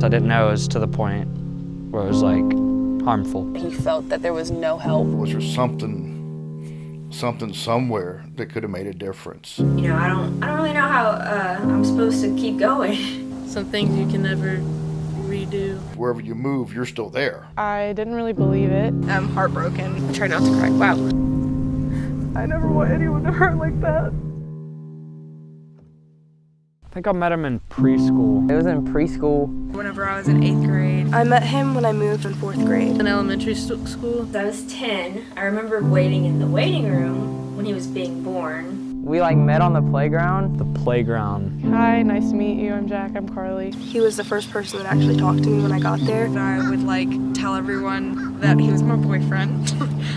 I didn't know it was to the point where it was like harmful. He felt that there was no help. Was there something somewhere that could have made a difference? You know, I don't really know how I'm supposed to keep going. Some things you can never redo. Wherever you move, you're still there. I didn't really believe it. I'm heartbroken. I try not to cry. Wow. I never want anyone to hurt like that. I think I met him in preschool. It was in preschool. Whenever I was in 8th grade. I met him when I moved in 4th grade. In elementary school. I was 10. I remember waiting in the waiting room when he was being born. We met on the playground. The playground. Hi, nice to meet you. I'm Jack. I'm Carly. He was the first person that actually talked to me when I got there. I would tell everyone that he was my boyfriend.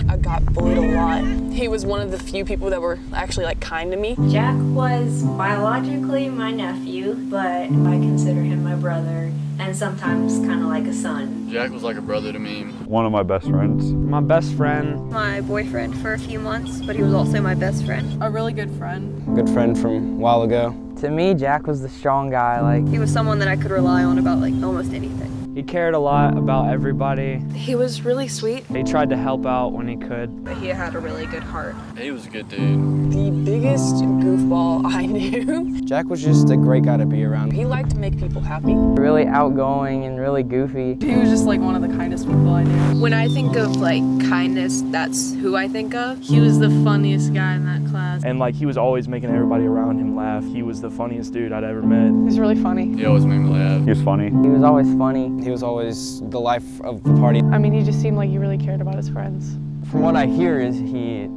I got bullied a lot. He was one of the few people that were actually kind to me. Jack was biologically my nephew, but I consider him my brother and sometimes kind of like a son. Jack was like a brother to me. One of my best friends. My best friend. My boyfriend for a few months, but he was also my best friend. A really good friend. Good friend from a while ago. To me, Jack was the strong guy. He was someone that I could rely on about almost anything. He cared a lot about everybody. He was really sweet. He tried to help out when he could. But he had a really good heart. He was a good dude. The biggest goofball I knew. Jack was just a great guy to be around. He liked to make people happy. Really outgoing and really goofy. He was just one of the kindest people I knew. When I think of kindness, that's who I think of. He was the funniest guy in that class. And he was always making everybody around him laugh. He was the funniest dude I'd ever met. He was really funny. He always made me laugh. He was funny. He was always funny. He was always the life of the party. I mean, he just seemed like he really cared about his friends. From what I hear is he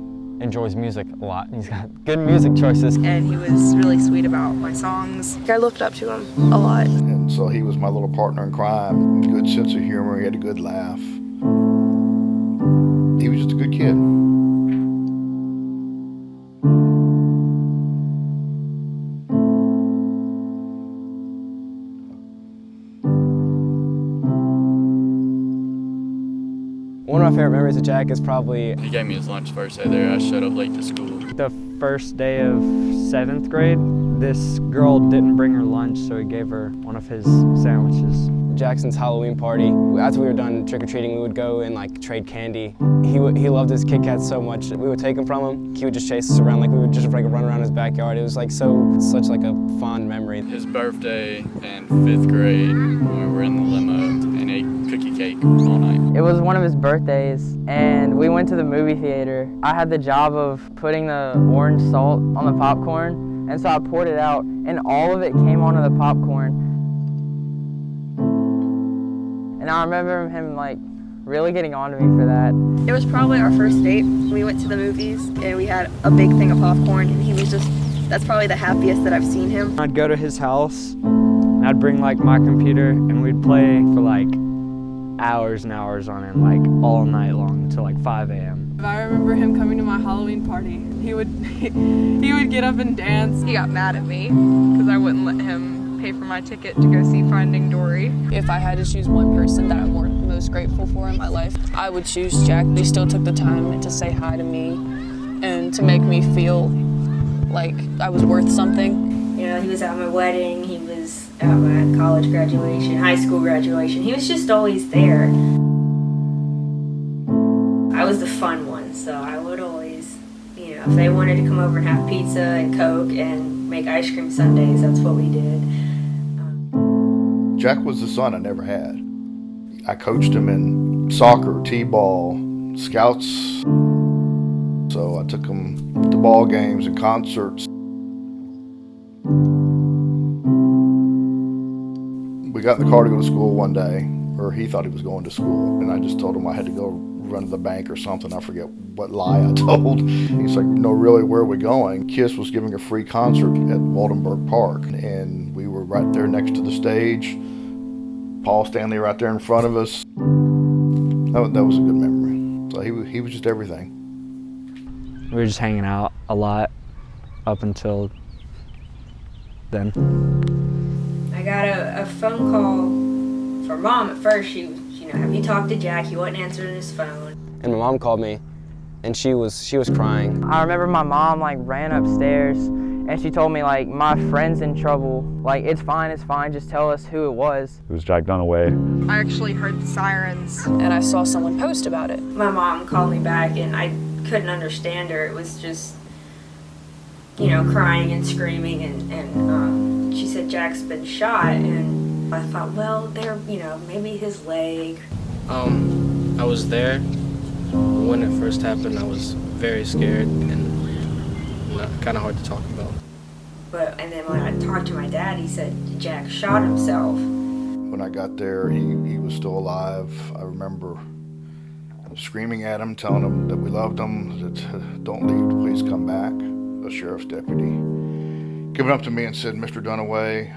enjoys music a lot. He's got good music choices. And he was really sweet about my songs. I looked up to him a lot. And so he was my little partner in crime. Good sense of humor, he had a good laugh. He was just a good kid. One of my favorite memories of Jack is probably... He gave me his lunch first day there. I showed up late to school. The first day of 7th grade, this girl didn't bring her lunch, so he gave her one of his sandwiches. Jackson's Halloween party. After we were done trick-or-treating, we would go and trade candy. He loved his Kit Kats so much. We would take them from him. He would just chase us around. We would just run around his backyard. It was such a fond memory. His birthday in 5th grade, when we were in the limo and ate cookie cake all night. It was one of his birthdays, and we went to the movie theater. I had the job of putting the orange salt on the popcorn, and so I poured it out, and all of it came onto the popcorn. And I remember him really getting on to me for that. It was probably our first date. We went to the movies and we had a big thing of popcorn, and he was that's probably the happiest that I've seen him. I'd go to his house, and I'd bring my computer, and we'd play for hours and hours on it, all night long until 5 a.m. I remember him coming to my Halloween party. He would get up and dance. He got mad at me because I wouldn't let him pay for my ticket to go see Finding Dory. If I had to choose one person that I'm most grateful for in my life, I would choose Jack. He still took the time to say hi to me and to make me feel like I was worth something. You know, he was at my wedding, he was at my college graduation, high school graduation. He was just always there. I was the fun one, so I would always, if they wanted to come over and have pizza and Coke and make ice cream sundaes, that's what we did. Jack was the son I never had. I coached him in soccer, t-ball, scouts. So I took him to ball games and concerts. We got in the car to go to school one day, or he thought he was going to school, and I just told him I had to go run to the bank or something. I forget what lie I told. He's like, no, really, where are we going? Kiss was giving a free concert at Waldenburg Park, and we were right there next to the stage. Paul Stanley right there in front of us. That was a good memory. So he was just everything. We were just hanging out a lot up until then. I got a phone call from Mom at first. She was, have you talked to Jack? He wasn't answering his phone. And my mom called me, and she was crying. I remember my mom ran upstairs, And she told me, like, my friend's in trouble. Like, it's fine, just tell us who it was. It was Jack Dunaway. I actually heard the sirens. And I saw someone post about it. My mom called me back and I couldn't understand her. It was just, you know, crying and screaming and she said Jack's been shot, and I thought, well, maybe his leg. I was there when it first happened. I was very scared and kind of hard to talk about. And then when I talked to my dad, he said Jack shot himself. When I got there, he was still alive. I remember screaming at him, telling him that we loved him, that don't leave, please come back. A sheriff's deputy came up to me and said, Mr. Dunaway,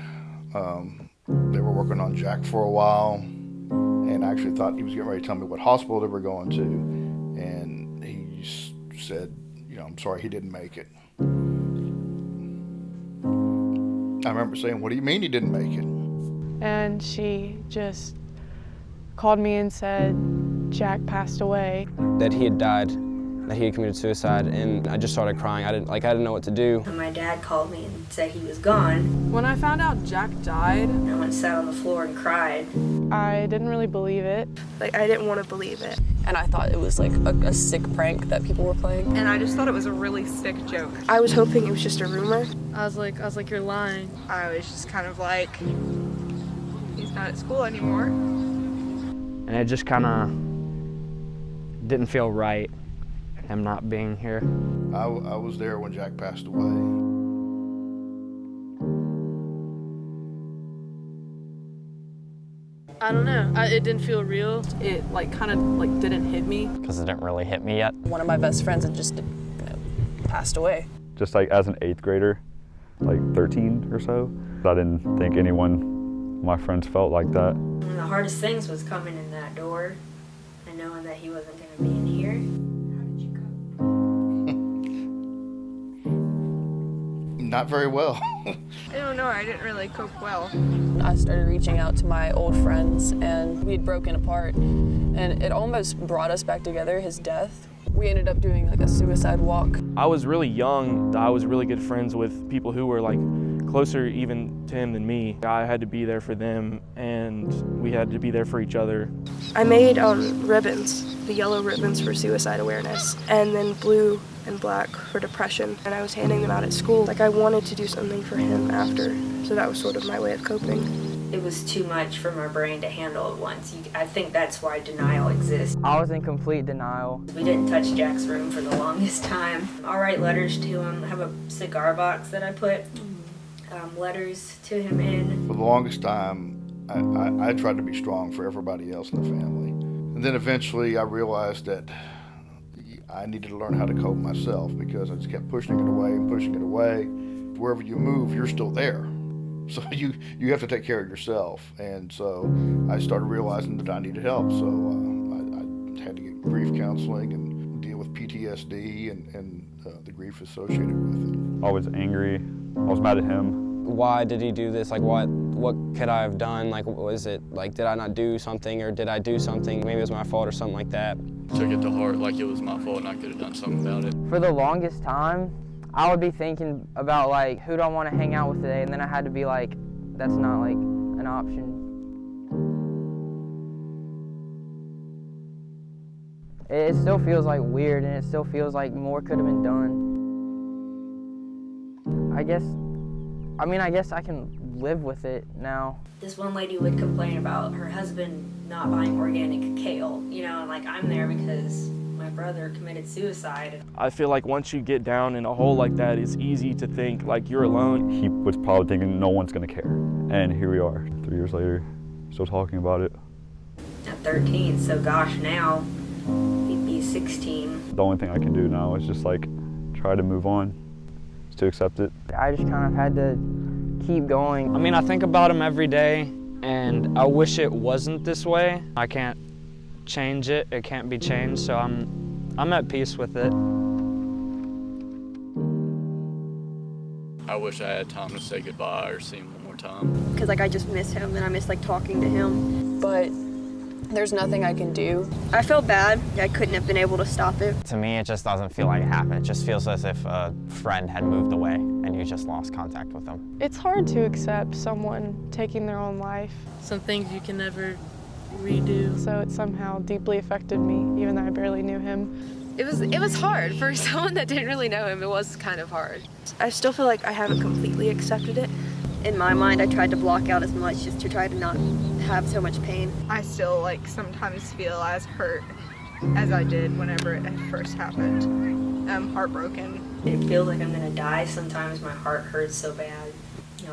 they were working on Jack for a while, and I actually thought he was getting ready to tell me what hospital they were going to, and he said, I'm sorry he didn't make it. I remember saying, what do you mean he didn't make it? And she just called me and said Jack passed away. That he had died, that he had committed suicide, and I just started crying. I didn't know what to do. And my dad called me and said he was gone. When I found out Jack died, I went and sat on the floor and cried. I didn't really believe it. Like, I didn't want to believe it. And I thought it was like a sick prank that people were playing. and I just thought it was a really sick joke. I was hoping it was just a rumor. I was like, you're lying. I was just kind of like, he's not at school anymore. And it just kind of didn't feel right, him not being here. I was there when Jack passed away. I don't know. It didn't feel real. It kind of didn't hit me. Because it didn't really hit me yet. One of my best friends had just passed away. Just like as an 8th grader, like 13 or so, I didn't think anyone, my friends, felt like that. One of the hardest things was coming in that door and knowing that he wasn't going to be in here. How did you cope? Not very well. I don't know, I didn't really cope well. I started reaching out to my old friends, and we had broken apart, and it almost brought us back together, his death. We ended up doing like a suicide walk. I was really young. I was really good friends with people who were like closer even to him than me. I had to be there for them, and we had to be there for each other. I made ribbons, the yellow ribbons for suicide awareness, and then blue and black for depression, and I was handing them out at school. Like, I wanted to do something for him after, so that was sort of my way of coping. It was too much for my brain to handle at once. I think that's why denial exists. I was in complete denial. We didn't touch Jack's room for the longest time. I'll write letters to him. I have a cigar box that I put letters to him in. For the longest time, I tried to be strong for everybody else in the family. And then eventually I realized that I needed to learn how to cope myself, because I just kept pushing it away and pushing it away. Wherever you move, you're still there. So you have to take care of yourself. And so I started realizing that I needed help. So I had to get grief counseling and deal with PTSD and the grief associated with it. I was angry. I was mad at him. Why did he do this? Like, what could I have done? Like, was it, like, did I not do something, or did I do something? Maybe it was my fault or something like that. Took it to heart like it was my fault and I could have done something about it. For the longest time, I would be thinking about, like, who do I want to hang out with today? And then I had to be like, that's not, like, an option. It still feels, like, weird, and it still feels like more could have been done. I guess I can live with it now. This one lady would complain about her husband not buying organic kale, and like, I'm there because my brother committed suicide. I feel like once you get down in a hole like that, it's easy to think like you're alone. He was probably thinking no one's gonna care. And here we are, 3 years later, still talking about it. At 13, so gosh, now he'd be 16. The only thing I can do now is just like try to move on, just to accept it. I just kind of had to keep going. I mean, I think about him every day, and I wish it wasn't this way. I can't change it. It can't be changed, so I'm at peace with it. I wish I had time to say goodbye or see him one more time. Because, like, I just miss him, and I miss, like, talking to him. But There's nothing I can do. I felt bad. I couldn't have been able to stop it. To me, it just doesn't feel like it happened. It just feels as if a friend had moved away and you just lost contact with them. It's hard to accept someone taking their own life. Some things you can never redo. So it somehow deeply affected me, even though I barely knew him. It was hard. For someone that didn't really know him, it was kind of hard. I still feel like I haven't completely accepted it. In my mind, I tried to block out as much just to try to not have so much pain. I still sometimes feel as hurt as I did whenever it first happened. I'm heartbroken. It feels like I'm gonna die. Sometimes my heart hurts so bad.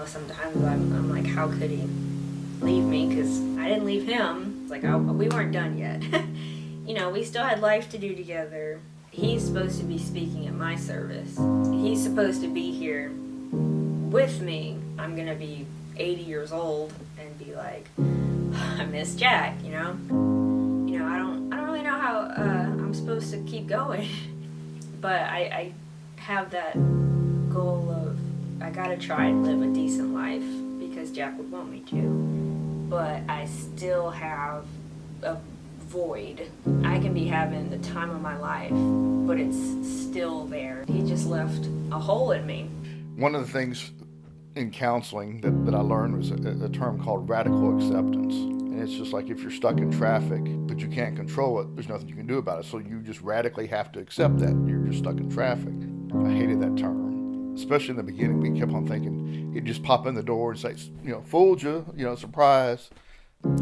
Sometimes I'm like, how could he leave me? Because I didn't leave him. It's like, we weren't done yet. We still had life to do together. He's supposed to be speaking at my service. He's supposed to be here with me. I'm gonna be 80 years old and be like, I miss Jack, I don't really know how I'm supposed to keep going. But I have that goal of, I gotta try and live a decent life because Jack would want me to. But I still have a void. I can be having the time of my life, but it's still there. He just left a hole in me. One of the things in counseling that I learned was a term called radical acceptance. And it's just like if you're stuck in traffic, but you can't control it, there's nothing you can do about it. So you just radically have to accept that. You're just stuck in traffic. I hated that term. Especially in the beginning, we kept on thinking he'd just pop in the door and say, fooled you, surprise.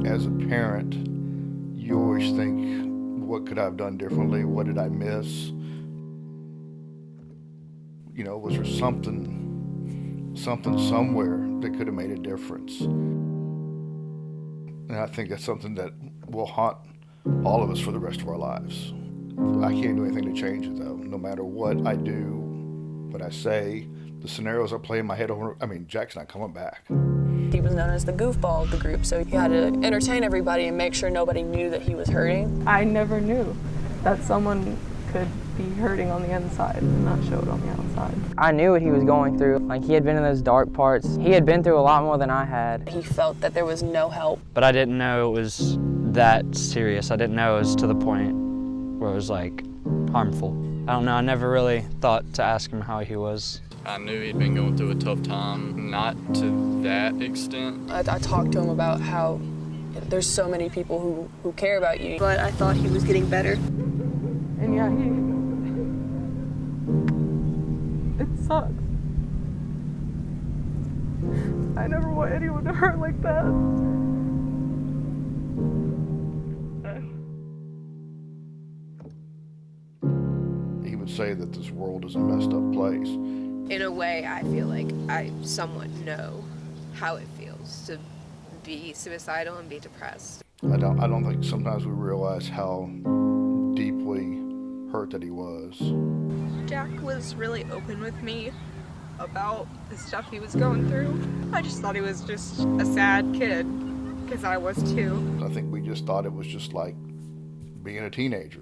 As a parent, you always think, what could I have done differently? What did I miss? Was there something somewhere that could have made a difference? And I think that's something that will haunt all of us for the rest of our lives. I can't do anything to change it, though. No matter what I do, what I say, the scenarios I play in my head over. Jack's not coming back. He was known as the goofball of the group, so he had to entertain everybody and make sure nobody knew that he was hurting. I never knew that someone could be hurting on the inside and not show it on the outside. I knew what he was going through. He had been in those dark parts. He had been through a lot more than I had. He felt that there was no help. But I didn't know it was that serious. I didn't know it was to the point where it was harmful. I don't know, I never really thought to ask him how he was. I knew he'd been going through a tough time, not to that extent. I talked to him about how there's so many people who care about you. But I thought he was getting better. And yeah, it sucks. I never want anyone to hurt like that. He would say that this world is a messed up place. In a way, I feel like I somewhat know how it feels to be suicidal and be depressed. I don't think sometimes we realize how deeply hurt that he was. Jack was really open with me about the stuff he was going through. I just thought he was just a sad kid, because I was too. I think we just thought it was just like being a teenager,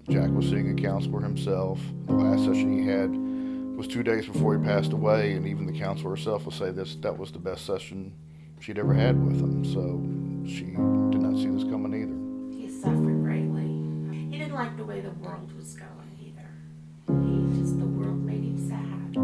Jack was seeing a counselor himself. The last session he had was 2 days before he passed away, and even the counselor herself will say that was the best session she'd ever had with him. So she did not see this coming either. He suffered greatly. He didn't like the way the world was going either. The world made him sad.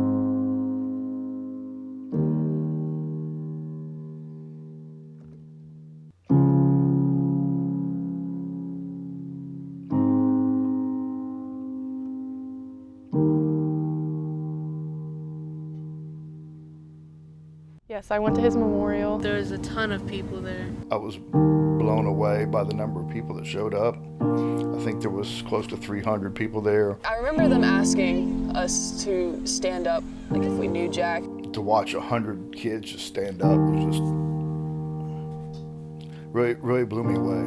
Yes, I went to his memorial. There's a ton of people there. I was blown away by the number of people that showed up. I think there was close to 300 people there. I remember them asking us to stand up, if we knew Jack. To watch 100 kids just stand up was just really blew me away.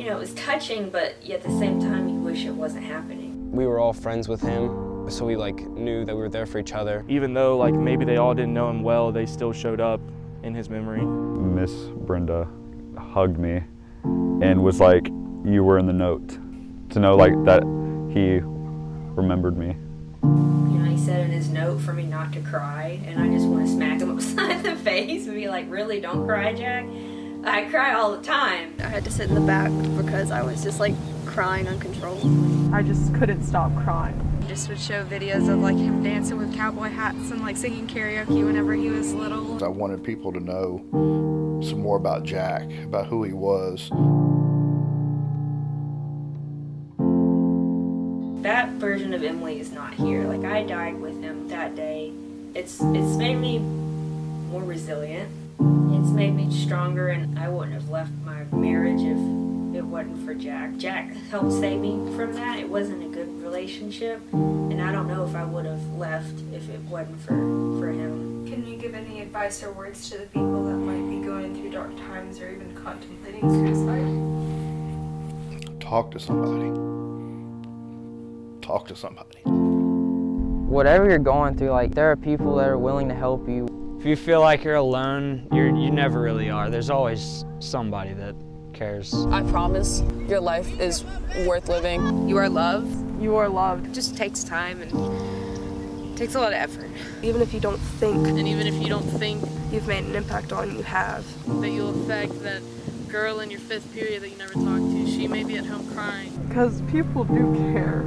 It was touching, but at the same time, you wish it wasn't happening. We were all friends with him, so we knew that we were there for each other. Even though maybe they all didn't know him well, they still showed up in his memory. Miss Brenda hugged me and was like, you were in the note. To know that he remembered me. He said in his note for me not to cry, and I just want to smack him upside the face and be like, really, don't cry, Jack? I cry all the time. I had to sit in the back because I was just like crying uncontrollably. I just couldn't stop crying. Just would show videos of like him dancing with cowboy hats and like singing karaoke whenever he was little. I wanted people to know some more about Jack, about who he was. That version of Emily is not here. Like, I died with him that day. It's made me more resilient. It's made me stronger, and I wouldn't have left my marriage if it wasn't for Jack. Jack helped save me from that. It wasn't a good relationship, and I don't know if I would have left if it wasn't for him. Can you give any advice or words to the people that might be going through dark times or even contemplating suicide? Talk to somebody. Talk to somebody. Whatever you're going through, like, there are people that are willing to help you. If you feel like you're alone, you never really are. There's always somebody that cares. I promise your life is worth living. You are loved. You are loved. It just takes time and takes a lot of effort. Even if you don't think, And even if you don't think you've made an impact on, you have. that you'll affect that girl in your 5th period that you never talked to, she may be at home crying. Because people do care.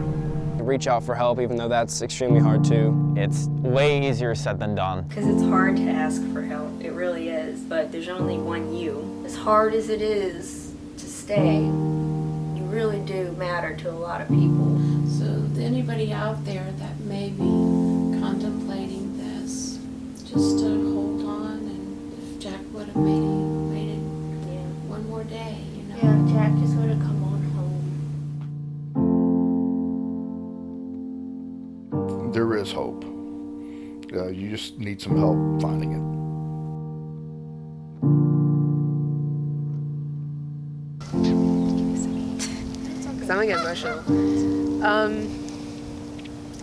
Reach out for help, even though that's extremely hard too. It's way easier said than done. Because it's hard to ask for help. It really is. But there's only one you. As hard as it is to stay, you really do matter to a lot of people. So anybody out there that may be contemplating this, just to hold on, and if Jack would have made it one more day, you know. Yeah, Jack just would have come on home. There is hope. You just need some help finding it. Because I'm gonna get emotional.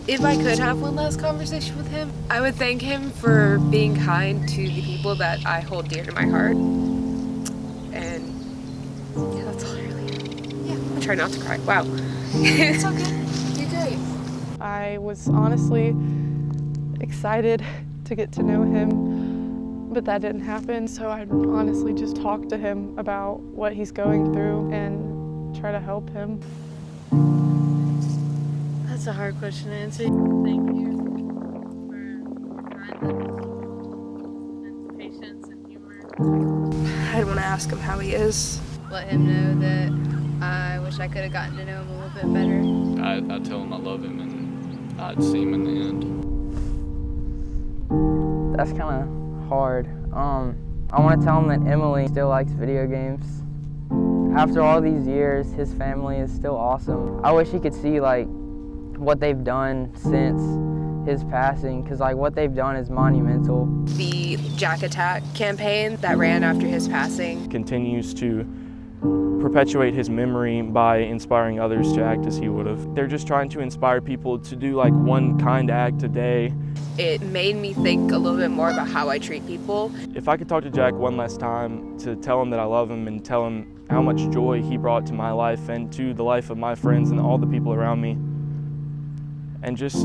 If I could have one last conversation with him, I would thank him for being kind to the people that I hold dear to my heart. And yeah, that's all I really have. Yeah, I try not to cry. Wow. It's okay. You're great. I was honestly excited to get to know him, but that didn't happen. So I'd honestly just talk to him about what he's going through and try to help him. That's a hard question to answer. Thank you for kindness and patience and humor. I'd want to ask him how he is. Let him know that I wish I could have gotten to know him a little bit better. I'd tell him I love him and I'd see him in the end. That's kind of hard. I want to tell him that Emily still likes video games. After all these years, his family is still awesome. I wish he could see like what they've done since his passing, because like what they've done is monumental. The Jack Attack campaign that ran after his passing continues to perpetuate his memory by inspiring others to act as he would have. They're just trying to inspire people to do like one kind act a day. It made me think a little bit more about how I treat people. If I could talk to Jack one last time to tell him that I love him and tell him how much joy he brought to my life and to the life of my friends and all the people around me, and just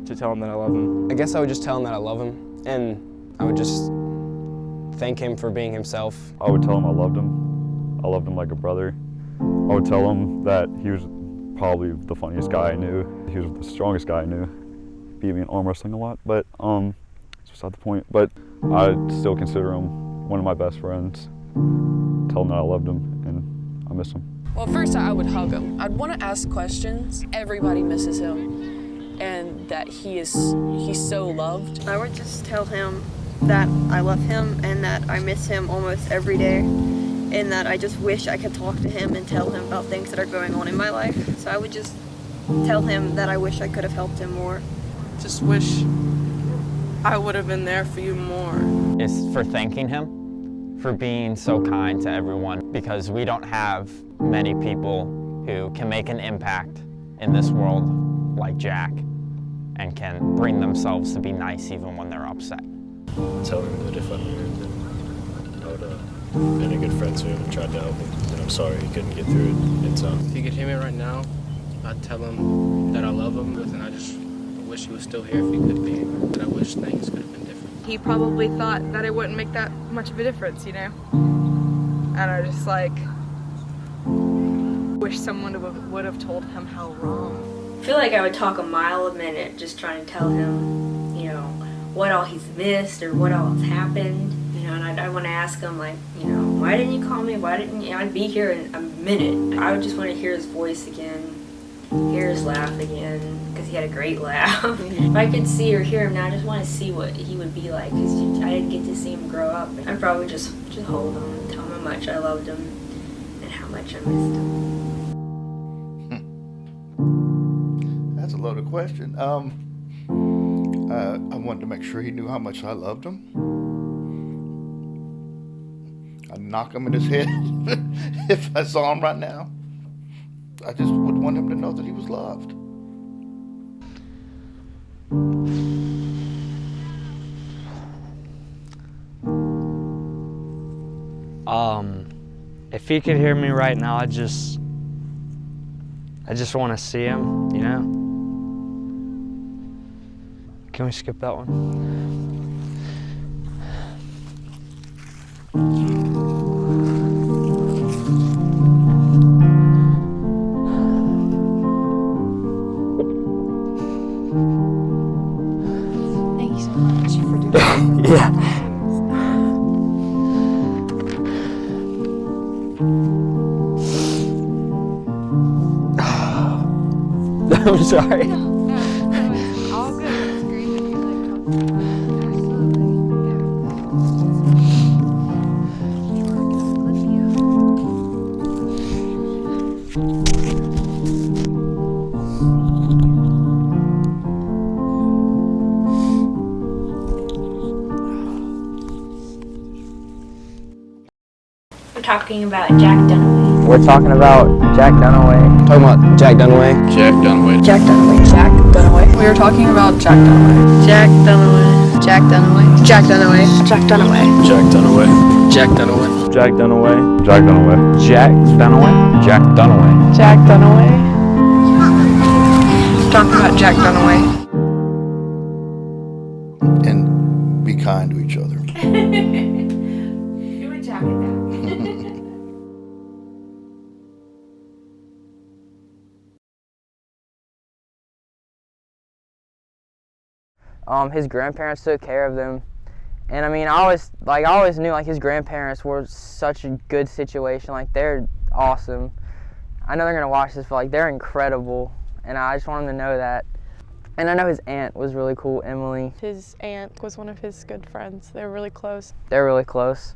to tell him that I love him. I guess I would just tell him that I love him, and I would just thank him for being himself. I would tell him I loved him. I loved him like a brother. I would tell him that he was probably the funniest guy I knew. He was the strongest guy I knew. Beat me in arm wrestling a lot, but it's beside the point. But I'd still consider him one of my best friends. Tell him that I loved him and I miss him. Well, first I would hug him. I'd want to ask questions. Everybody misses him, and that he's so loved. I would just tell him that I love him and that I miss him almost every day, and that I just wish I could talk to him and tell him about things that are going on in my life. So I would just tell him that I wish I could have helped him more. Just wish I would have been there for you more. It's for thanking him for being so kind to everyone, because we don't have many people who can make an impact in this world like Jack and can bring themselves to be nice even when they're upset. Tell him that if I knew him, then I would have been a good friend to him and tried to help him. And I'm sorry he couldn't get through it in time. If If he could hear me right now, I'd tell him that I love him, and I just wish he was still here if he could be. And I wish things could have been different. he probably thought that it wouldn't make that much of a difference, you know? And I just like wish someone would have told him how wrong. I feel like I would talk a mile a minute just trying to tell him, you know, what all he's missed or what all has happened. You know, and I want to ask him, like, you know, why didn't you call me? Why didn't you? I'd be here in a minute. I would just want to hear his voice again, hear his laugh again, because he had a great laugh. If I could see or hear him now, I just want to see what he would be like, because I didn't get to see him grow up. I'd probably just hold him and tell him how much I loved him and how much I missed him. That's a loaded question. I wanted to make sure he knew how much I loved him. I'd knock him in his head if I saw him right now. I just would want him to know that he was loved. If he could hear me right now, I just want to see him, you know? Can we skip that one? Thank you so much for doing that. Yeah. I'm sorry. No, it's all good. It's great that you like talking about it. We're talking about Jack Dunaway. We're talking about Jack Dunaway. Talking about Jack Dunaway. Jack Dunaway. Jack Dunaway. Jack Dunaway. We were talking about Jack Dunaway. Jack Dunaway. Jack Dunaway. Jack Dunaway. Jack Dunaway. Jack Dunaway. Jack Dunaway. Jack Dunaway. Jack Dunaway. Jack Dunaway? Jack Dunaway. Jack Dunaway. Talking about Jack Dunaway. And be kind to each other. Do a Jack at that. His grandparents took care of them, and I mean, I always knew like his grandparents were such a good situation. Like, they're awesome. I know they're gonna watch this, but like, they're incredible, and I just want them to know that. And I know his aunt was really cool, Emily. His aunt was one of his good friends. They were really close. They're really close.